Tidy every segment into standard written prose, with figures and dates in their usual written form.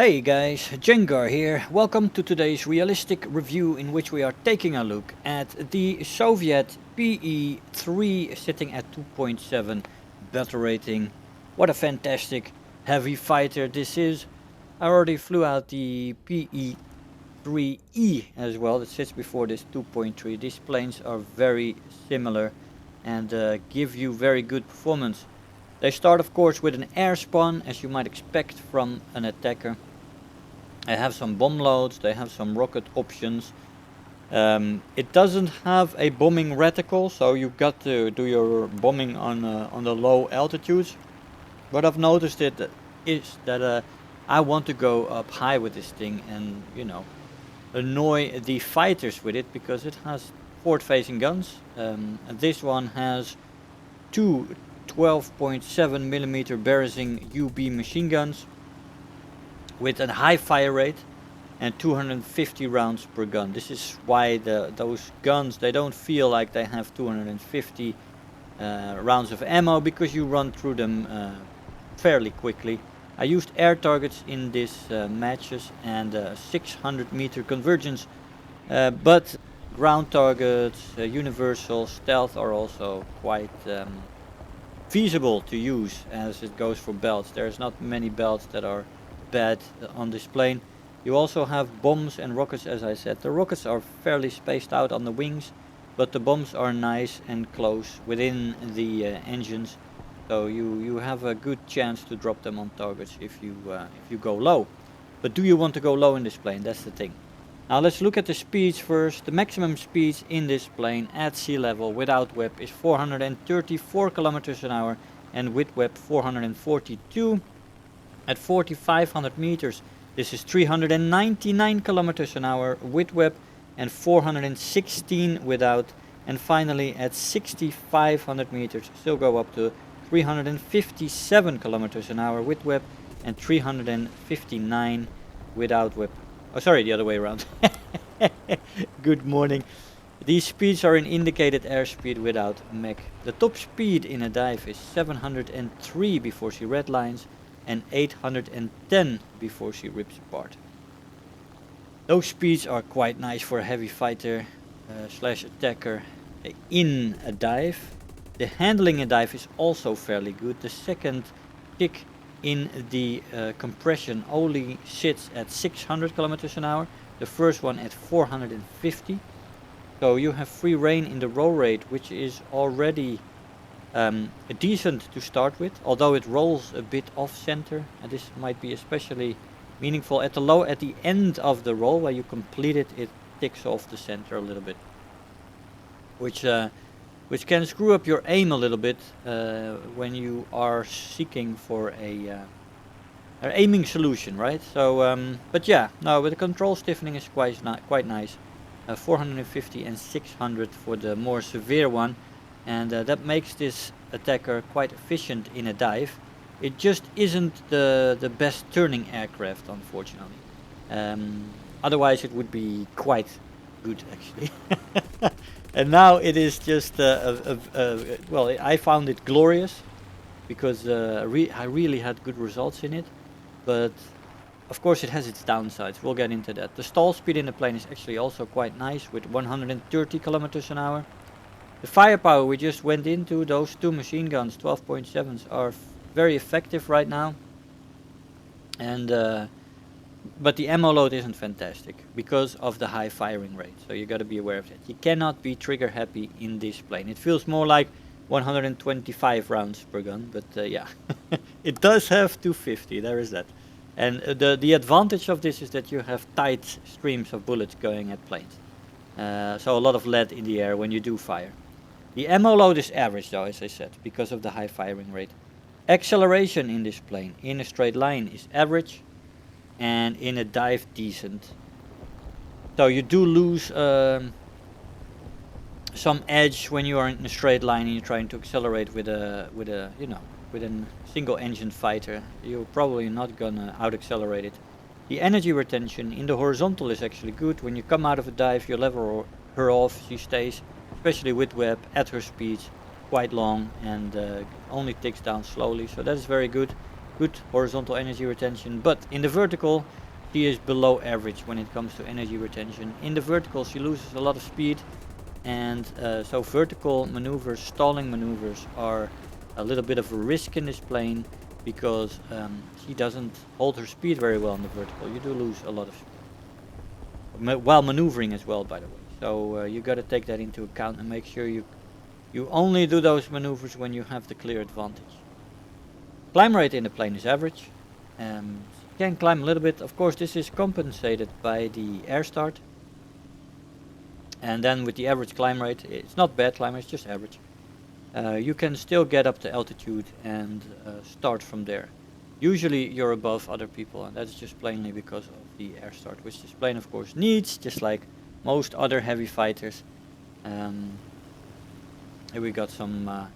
Hey guys, Jengar here. Welcome to today's realistic review in which we are taking a look at the Soviet Pe-3 sitting at 2.7 battle rating. What a fantastic heavy fighter this is. I already flew out the Pe-3E as well that sits before this 2.3. These planes are very similar and give you very good performance. They start of course with an air spawn, as you might expect from an attacker. They have some bomb loads, they have some rocket options. It doesn't have a bombing reticle, so you've got to do your bombing on the low altitudes. What I've noticed is that I want to go up high with this thing and, you know, annoy the fighters with it, because it has forward-facing guns. And this one has two 12.7mm Beresing UB machine guns with a high fire rate and 250 rounds per gun. This is why those guns, they don't feel like they have 250 rounds of ammo, because you run through them fairly quickly. I used air targets in these matches and 600 meter convergence, but ground targets, universal, stealth are also quite feasible to use as it goes for belts. There's not many belts that are bad on this plane. You also have bombs and rockets, as I said. The rockets are fairly spaced out on the wings, but the bombs are nice and close within the engines, so you have a good chance to drop them on targets if you go low. But do you want to go low in this plane? That's the thing. Now let's look at the speeds first. The maximum speeds in this plane at sea level without WEP is 434 kilometers an hour, and with WEP 442. At 4,500 meters, this is 399 kilometers an hour with WEP and 416 without. And finally at 6,500 meters, still go up to 357 kilometers an hour with WEP and 359 without WEP. Oh, sorry, the other way around. Good morning. These speeds are in indicated airspeed without Mach. The top speed in a dive is 703 before she redlines and 810 before she rips apart. Those speeds are quite nice for a heavy fighter slash attacker in a dive. The handling in dive is also fairly good. The second kick in the compression only sits at 600 kilometers an hour. The first one at 450. So you have free rein in the roll rate, which is already decent to start with, although it rolls a bit off center, and this might be especially meaningful at the end of the roll where you complete it. It ticks off the center a little bit, which can screw up your aim a little bit when you are seeking for an aiming solution, right? So, but yeah, no, but the control stiffening is quite nice. 450 and 600 for the more severe one. And that makes this attacker quite efficient in a dive. It just isn't the best turning aircraft, unfortunately. Otherwise it would be quite good, actually. And now it is just, well, I found it glorious, because I really had good results in it. But of course it has its downsides, we'll get into that. The stall speed in the plane is actually also quite nice with 130 kilometers an hour. The firepower we just went into, those two machine guns, 12.7s, are very effective right now. And but the ammo load isn't fantastic because of the high firing rate. So you got to be aware of that. You cannot be trigger happy in this plane. It feels more like 125 rounds per gun, but yeah, it does have 250. There is that. And the advantage of this is that you have tight streams of bullets going at planes. So a lot of lead in the air when you do fire. The ammo load is average though, as I said, because of the high firing rate. Acceleration in this plane in a straight line is average, and in a dive decent. So you do lose some edge when you are in a straight line and you're trying to accelerate with a single engine fighter. You're probably not gonna out accelerate it. The energy retention in the horizontal is actually good. When you come out of a dive, you level her off, she stays, especially with WEP, at her speeds, quite long, and only ticks down slowly, so that is very good. good horizontal energy retention, but in the vertical she is below average when it comes to energy retention. In the vertical she loses a lot of speed, and so vertical maneuvers, stalling maneuvers, are a little bit of a risk in this plane, because she doesn't hold her speed very well in the vertical. You do lose a lot of speed while maneuvering as well, by the way. So you got to take that into account and make sure you only do those maneuvers when you have the clear advantage. Climb rate in the plane is average. You can climb a little bit. Of course, this is compensated by the air start. And then with the average climb rate, it's not bad climb rate, it's just average. You can still get up to altitude and start from there. Usually you're above other people, and that's just plainly because of the air start, which this plane of course needs, just like most other heavy fighters. Here we got some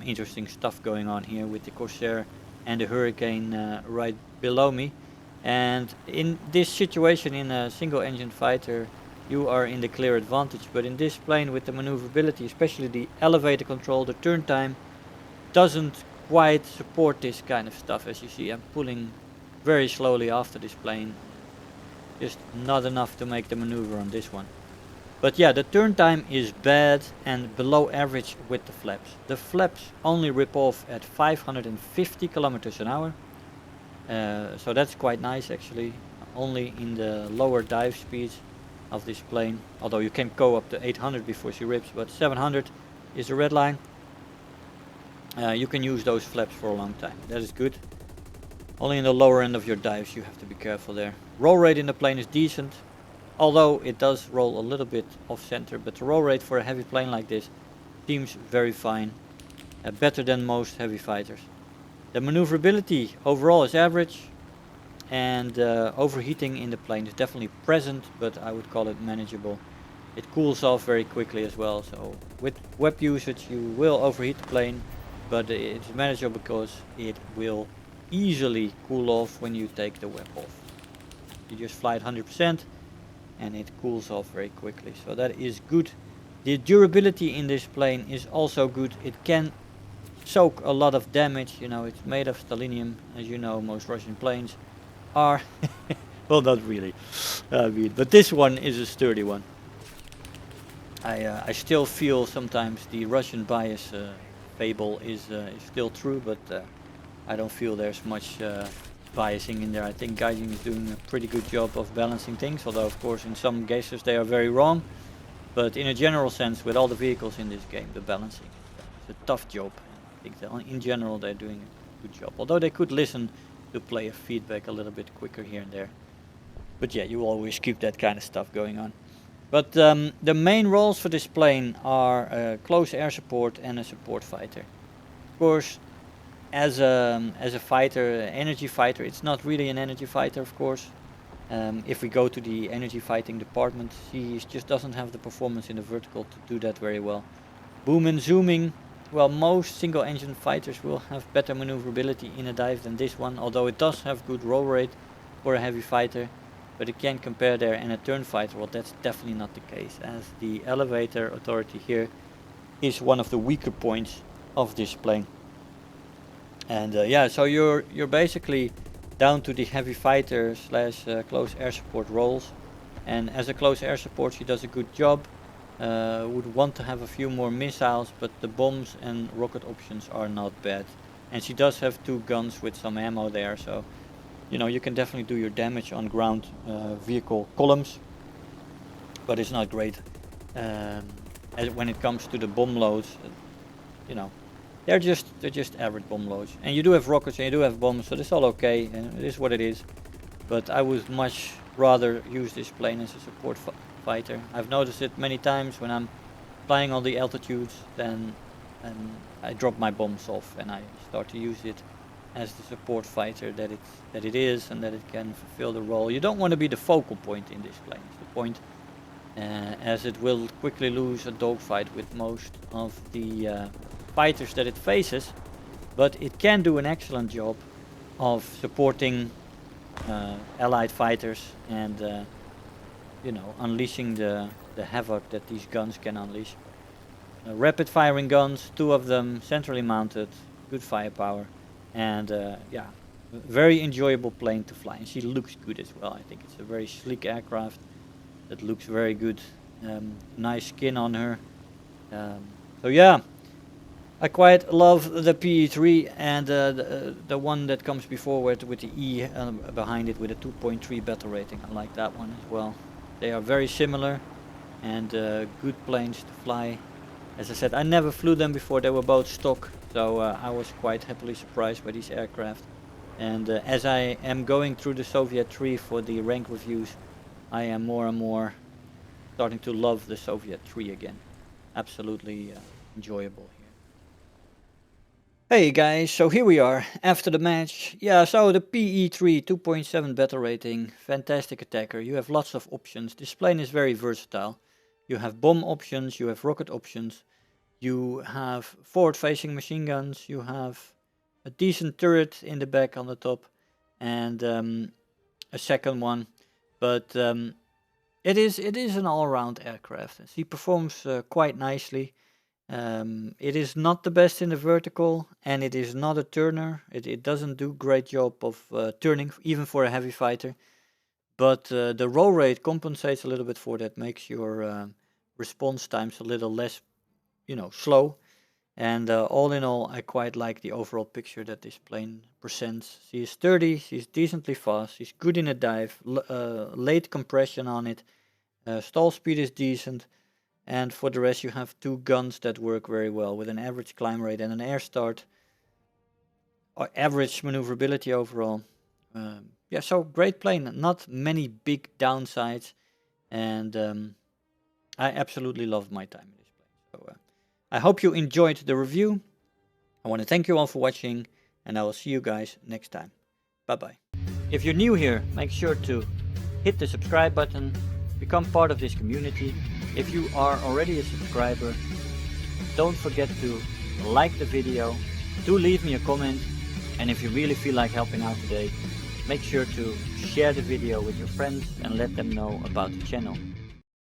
interesting stuff going on here with the Corsair and the Hurricane right below me. And in this situation, in a single engine fighter, you are in the clear advantage, but in this plane with the maneuverability, especially the elevator control, the turn time doesn't quite support this kind of stuff. As you see, I'm pulling very slowly after this plane, just not enough to make the maneuver on this one. But yeah, the turn time is bad and below average with the flaps. The flaps only rip off at 550 kilometers an hour, so that's quite nice actually, only in the lower dive speeds of this plane, although you can go up to 800 before she rips, but 700 is a red line. You can use those flaps for a long time, that is good. Only in the lower end of your dives you have to be careful there. Roll rate in the plane is decent, although it does roll a little bit off center, but the roll rate for a heavy plane like this seems very fine, better than most heavy fighters. The maneuverability overall is average, and overheating in the plane is definitely present, but I would call it manageable. It cools off very quickly as well, so with web usage you will overheat the plane, but it's manageable because it will easily cool off when you take the web off. You just fly at 100% and it cools off very quickly, so that is good. The durability in this plane is also good. It can soak a lot of damage, you know, it's made of stellinium, as you know, most Russian planes are well, not really, but this one is a sturdy one. I still feel sometimes the Russian bias fable is still true, but I don't feel there's much biasing in there. I think Gaijin is doing a pretty good job of balancing things, although of course in some cases they are very wrong, but in a general sense with all the vehicles in this game, the balancing is a tough job. I think that in general they're doing a good job, although they could listen to player feedback a little bit quicker here and there. But yeah, you always keep that kind of stuff going on. But the main roles for this plane are close air support and a support fighter. Of course, as a fighter, energy fighter, it's not really an energy fighter, of course. If we go to the energy fighting department, she just doesn't have the performance in the vertical to do that very well. Boom and zooming, well, most single engine fighters will have better maneuverability in a dive than this one, although it does have good roll rate for a heavy fighter, but it can't compare there. And a turn fighter, well, that's definitely not the case, as the elevator authority here is one of the weaker points of this plane. And yeah, so you're basically down to the heavy fighter slash close air support roles, and as a close air support she does a good job. Would want to have a few more missiles, but the bombs and rocket options are not bad, and she does have 2 guns with some ammo there, so you know you can definitely do your damage on ground vehicle columns, but it's not great when it comes to the bomb loads. You know, they're just average bomb loads, and you do have rockets and you do have bombs, so it's all okay, and it is what it is. But I would much rather use this plane as a support fighter. I've noticed it many times when I'm flying on the altitudes, then I drop my bombs off and I start to use it as the support fighter that it is, and that it can fulfill the role. You don't want to be the focal point in this plane. It's the point, as it will quickly lose a dogfight with most of the fighters that it faces, but it can do an excellent job of supporting allied fighters and you know, unleashing the havoc that these guns can unleash. Rapid firing guns, 2 of them, centrally mounted, good firepower, and yeah, very enjoyable plane to fly, and she looks good as well. I think it's a very sleek aircraft that looks very good. Nice skin on her. So yeah, I quite love the Pe-3 and the one that comes before with the E behind it with a 2.3 battle rating. I like that one as well. They are very similar and good planes to fly. As I said, I never flew them before. They were both stock, so I was quite happily surprised by these aircraft. And as I am going through the Soviet 3 for the rank reviews, I am more and more starting to love the Soviet 3 again. Absolutely enjoyable here. Hey guys, so here we are after the match. Yeah, so the Pe-3 2.7 battle rating, fantastic attacker. You have lots of options. This plane is very versatile. You have bomb options, you have rocket options, you have forward-facing machine guns, you have a decent turret in the back on the top, and a second one. But it is an all-round aircraft. She performs quite nicely. It is not the best in the vertical, and it is not a turner. It doesn't do great job of turning, even for a heavy fighter. But the roll rate compensates a little bit for that, makes your response times a little less, slow. And all in all, I quite like the overall picture that this plane presents. She is sturdy, she's decently fast, she's good in a dive, late compression on it, stall speed is decent, and for the rest you have two guns that work very well with an average climb rate and an air start, or average maneuverability overall. Yeah, so great plane, not many big downsides, and I absolutely loved my time in this plane. So I hope you enjoyed the review. I want to thank you all for watching, and I will see you guys next time. Bye bye. If you're new here, make sure to hit the subscribe button, become part of this community. If you are already a subscriber, don't forget to like the video, do leave me a comment, and if you really feel like helping out today, make sure to share the video with your friends and let them know about the channel.